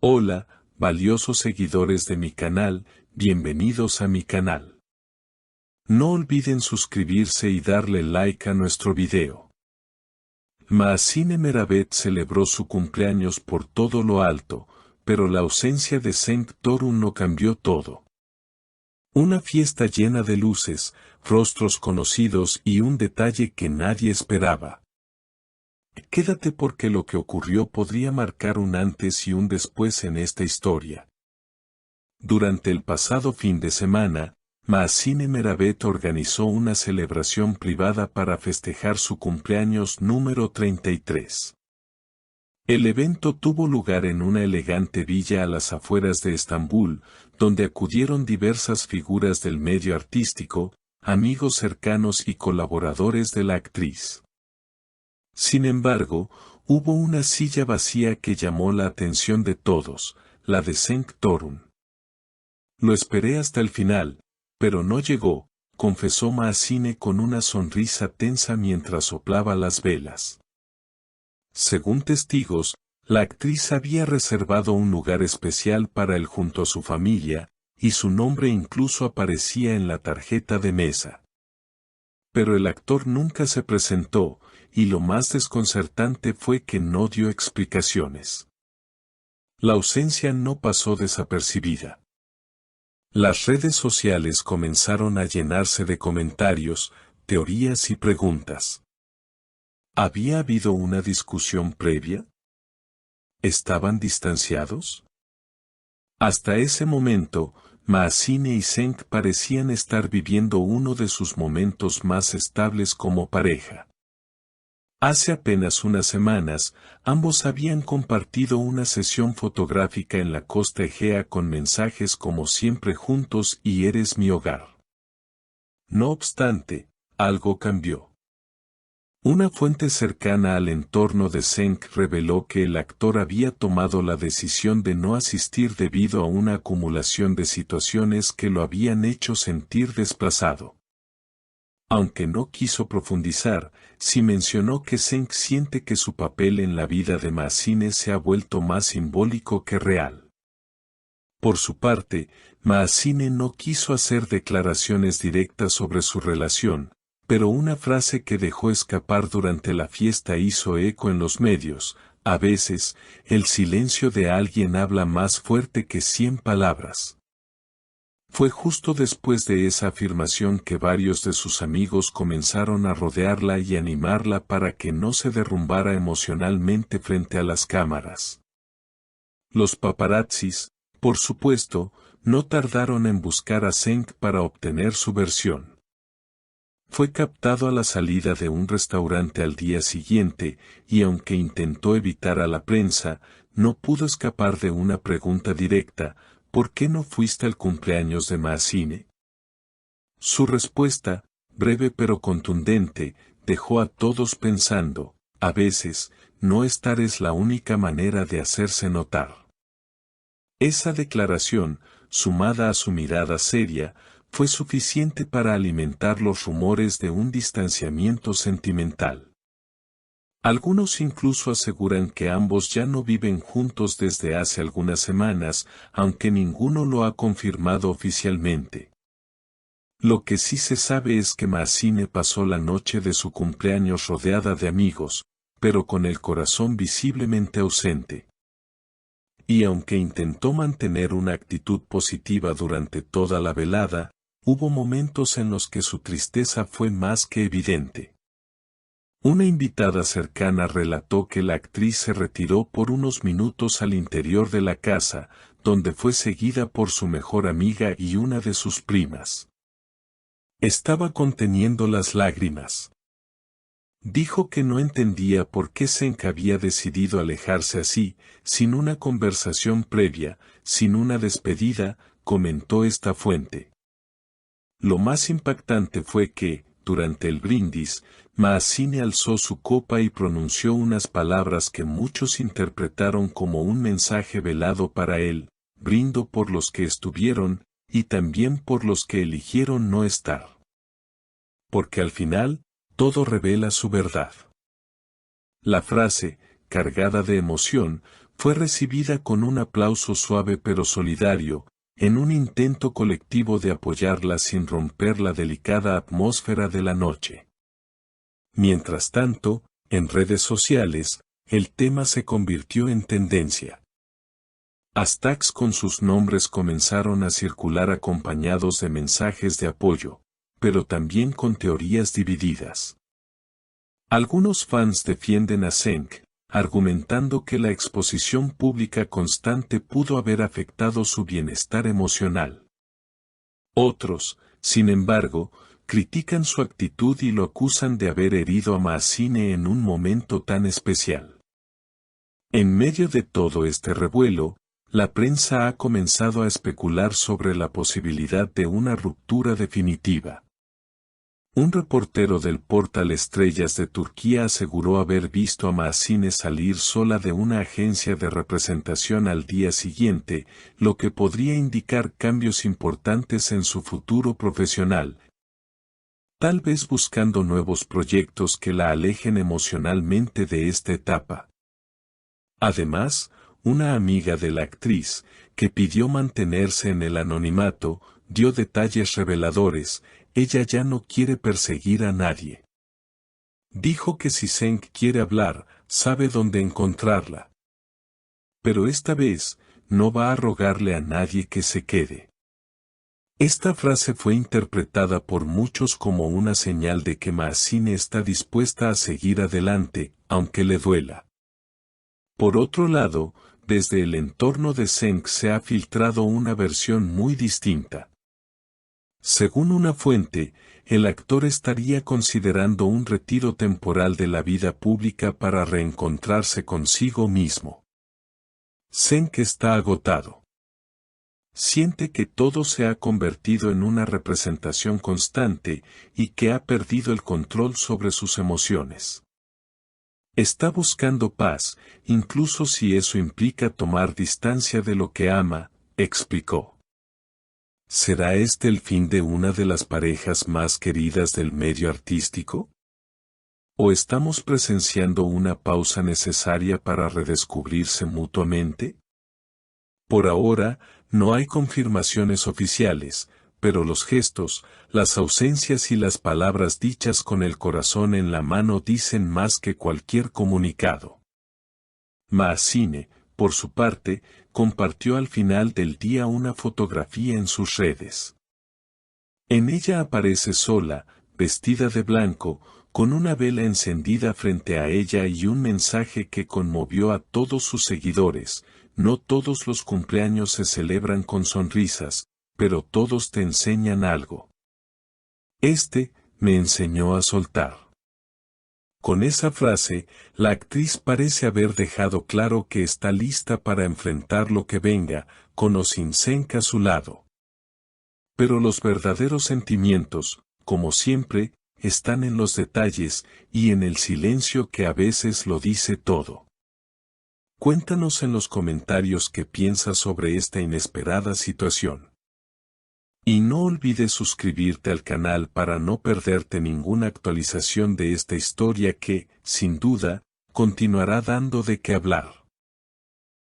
Hola, valiosos seguidores de mi canal, bienvenidos a mi canal. No olviden suscribirse y darle like a nuestro video. Maazine Meravet celebró su cumpleaños por todo lo alto, pero la ausencia de Cenk Torun no cambió todo. Una fiesta llena de luces, rostros conocidos y un detalle que nadie esperaba. Quédate porque lo que ocurrió podría marcar un antes y un después en esta historia. Durante el pasado fin de semana, Maazine Meravet organizó una celebración privada para festejar su cumpleaños número 33. El evento tuvo lugar en una elegante villa a las afueras de Estambul, donde acudieron diversas figuras del medio artístico, amigos cercanos y colaboradores de la actriz. Sin embargo, hubo una silla vacía que llamó la atención de todos, la de Cenk Torun. Lo esperé hasta el final, pero no llegó, confesó Maazine con una sonrisa tensa mientras soplaba las velas. Según testigos, la actriz había reservado un lugar especial para él junto a su familia, y su nombre incluso aparecía en la tarjeta de mesa. Pero el actor nunca se presentó, y lo más desconcertante fue que no dio explicaciones. La ausencia no pasó desapercibida. Las redes sociales comenzaron a llenarse de comentarios, teorías y preguntas. ¿Había habido una discusión previa? ¿Estaban distanciados? Hasta ese momento, Maazine y Cenk parecían estar viviendo uno de sus momentos más estables como pareja. Hace apenas unas semanas, ambos habían compartido una sesión fotográfica en la costa Egea con mensajes como siempre juntos y eres mi hogar. No obstante, algo cambió. Una fuente cercana al entorno de Cenk reveló que el actor había tomado la decisión de no asistir debido a una acumulación de situaciones que lo habían hecho sentir desplazado. Aunque no quiso profundizar, sí mencionó que Cenk siente que su papel en la vida de Maazine se ha vuelto más simbólico que real. Por su parte, Maazine no quiso hacer declaraciones directas sobre su relación, pero una frase que dejó escapar durante la fiesta hizo eco en los medios: a veces, el silencio de alguien habla más fuerte que 100 palabras. Fue justo después de esa afirmación que varios de sus amigos comenzaron a rodearla y animarla para que no se derrumbara emocionalmente frente a las cámaras. Los paparazzis, por supuesto, no tardaron en buscar a Cenk para obtener su versión. Fue captado a la salida de un restaurante al día siguiente, y aunque intentó evitar a la prensa, no pudo escapar de una pregunta directa: ¿por qué no fuiste al cumpleaños de Maazine? Su respuesta, breve pero contundente, dejó a todos pensando: a veces, no estar es la única manera de hacerse notar. Esa declaración, sumada a su mirada seria, fue suficiente para alimentar los rumores de un distanciamiento sentimental. Algunos incluso aseguran que ambos ya no viven juntos desde hace algunas semanas, aunque ninguno lo ha confirmado oficialmente. Lo que sí se sabe es que Maazine pasó la noche de su cumpleaños rodeada de amigos, pero con el corazón visiblemente ausente. Y aunque intentó mantener una actitud positiva durante toda la velada, hubo momentos en los que su tristeza fue más que evidente. Una invitada cercana relató que la actriz se retiró por unos minutos al interior de la casa, donde fue seguida por su mejor amiga y una de sus primas. Estaba conteniendo las lágrimas. Dijo que no entendía por qué Cenk había decidido alejarse así, sin una conversación previa, sin una despedida, comentó esta fuente. Lo más impactante fue que, durante el brindis, Maazine alzó su copa y pronunció unas palabras que muchos interpretaron como un mensaje velado para él: brindo por los que estuvieron, y también por los que eligieron no estar. Porque al final, todo revela su verdad. La frase, cargada de emoción, fue recibida con un aplauso suave pero solidario, en un intento colectivo de apoyarla sin romper la delicada atmósfera de la noche. Mientras tanto, en redes sociales, el tema se convirtió en tendencia. Hashtags con sus nombres comenzaron a circular acompañados de mensajes de apoyo, pero también con teorías divididas. Algunos fans defienden a Cenk, argumentando que la exposición pública constante pudo haber afectado su bienestar emocional. Otros, sin embargo, critican su actitud y lo acusan de haber herido a Maazine en un momento tan especial. En medio de todo este revuelo, la prensa ha comenzado a especular sobre la posibilidad de una ruptura definitiva. Un reportero del portal Estrellas de Turquía aseguró haber visto a Maazine salir sola de una agencia de representación al día siguiente, lo que podría indicar cambios importantes en su futuro profesional, tal vez buscando nuevos proyectos que la alejen emocionalmente de esta etapa. Además, una amiga de la actriz, que pidió mantenerse en el anonimato, dio detalles reveladores. Ella ya no quiere perseguir a nadie. Dijo que si Cenk quiere hablar, sabe dónde encontrarla. Pero esta vez, no va a rogarle a nadie que se quede. Esta frase fue interpretada por muchos como una señal de que Maazine está dispuesta a seguir adelante, aunque le duela. Por otro lado, desde el entorno de Cenk se ha filtrado una versión muy distinta. Según una fuente, el actor estaría considerando un retiro temporal de la vida pública para reencontrarse consigo mismo. Cenk está agotado. Siente que todo se ha convertido en una representación constante y que ha perdido el control sobre sus emociones. Está buscando paz, incluso si eso implica tomar distancia de lo que ama, explicó. ¿Será este el fin de una de las parejas más queridas del medio artístico? ¿O estamos presenciando una pausa necesaria para redescubrirse mutuamente? Por ahora, no hay confirmaciones oficiales, pero los gestos, las ausencias y las palabras dichas con el corazón en la mano dicen más que cualquier comunicado. Maazine, por su parte, compartió al final del día una fotografía en sus redes. En ella aparece sola, vestida de blanco, con una vela encendida frente a ella y un mensaje que conmovió a todos sus seguidores: no todos los cumpleaños se celebran con sonrisas, pero todos te enseñan algo. Este, me enseñó a soltar. Con esa frase, la actriz parece haber dejado claro que está lista para enfrentar lo que venga, con o sin Cenk a su lado. Pero los verdaderos sentimientos, como siempre, están en los detalles y en el silencio que a veces lo dice todo. Cuéntanos en los comentarios qué piensas sobre esta inesperada situación. Y no olvides suscribirte al canal para no perderte ninguna actualización de esta historia que, sin duda, continuará dando de qué hablar.